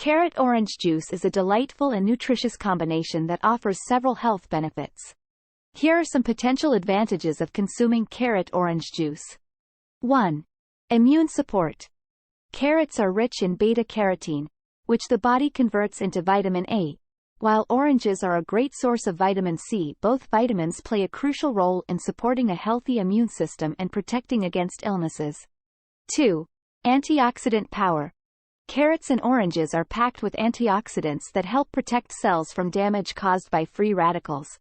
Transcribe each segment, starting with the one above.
Carrot-orange juice is a delightful and nutritious combination that offers several health benefits. Here are some potential advantages of consuming carrot-orange juice. 1. Immune support. Carrots are rich in beta-carotene, which the body converts into vitamin A. While oranges are a great source of vitamin C, both vitamins play a crucial role in supporting a healthy immune system and protecting against illnesses. 2. Antioxidant power. Carrots and oranges are packed with antioxidants that help protect cells from damage caused by free radicals.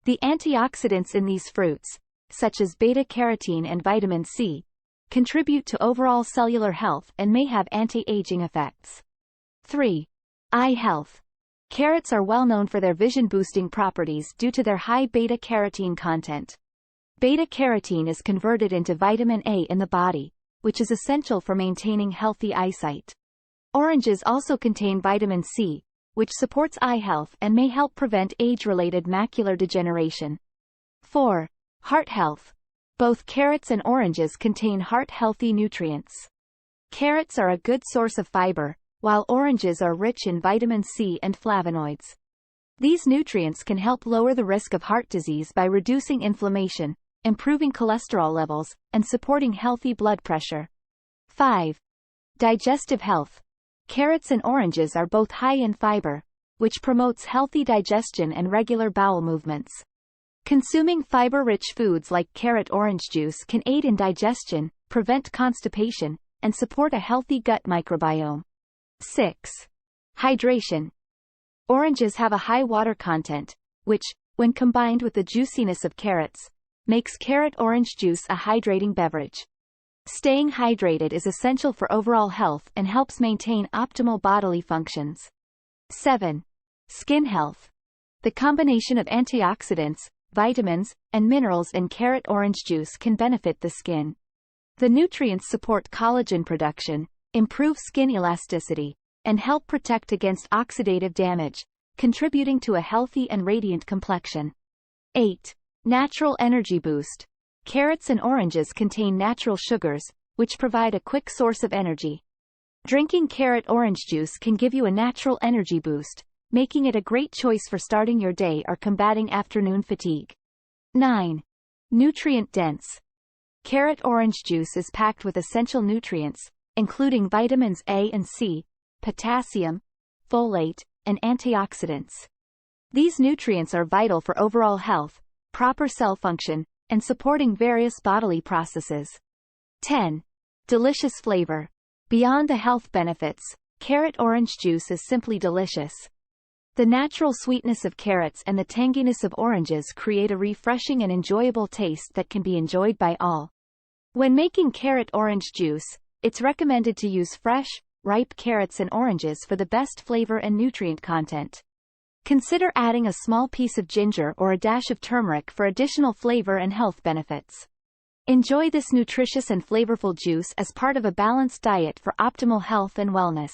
The antioxidants in these fruits, such as beta-carotene and vitamin C, contribute to overall cellular health and may have anti-aging effects. 3. Eye health. Carrots are well known for their vision-boosting properties due to their high beta-carotene content. Beta-carotene is converted into vitamin A in the body, which is essential for maintaining healthy eyesight. Oranges also contain vitamin C, which supports eye health and may help prevent age-related macular degeneration. 4. Heart health. Both carrots and oranges contain heart-healthy nutrients. Carrots are a good source of fiber, while oranges are rich in vitamin C and flavonoids. These nutrients can help lower the risk of heart disease by reducing inflammation, improving cholesterol levels, and supporting healthy blood pressure. 5. Digestive health. Carrots and oranges are both high in fiber, which promotes healthy digestion and regular bowel movements. Consuming fiber-rich foods like carrot-orange juice can aid in digestion, prevent constipation, and support a healthy gut microbiome. 6. Hydration. Oranges have a high water content, which, when combined with the juiciness of carrots, makes carrot-orange juice a hydrating beverage. Staying hydrated is essential for overall health and helps maintain optimal bodily functions. 7. Skin health. The combination of antioxidants, vitamins, and minerals in carrot-orange juice can benefit the skin. The nutrients support collagen production, improve skin elasticity, and help protect against oxidative damage, contributing to a healthy and radiant complexion. 8. Natural energy boost. Carrots and oranges contain natural sugars, which provide a quick source of energy. Drinking carrot-orange juice can give you a natural energy boost, making it a great choice for starting your day or combating afternoon fatigue. 9. Nutrient-dense. Carrot-orange juice is packed with essential nutrients, including vitamins A and C, potassium, folate, and antioxidants. These nutrients are vital for overall health, proper cell function, and supporting various bodily processes. 10. Delicious flavor. Beyond the health benefits, carrot-orange juice is simply delicious. The natural sweetness of carrots and the tanginess of oranges create a refreshing and enjoyable taste that can be enjoyed by all. When making carrot-orange juice, it's recommended to use fresh, ripe carrots and oranges for the best flavor and nutrient content. Consider adding a small piece of ginger or a dash of turmeric for additional flavor and health benefits. Enjoy this nutritious and flavorful juice as part of a balanced diet for optimal health and wellness.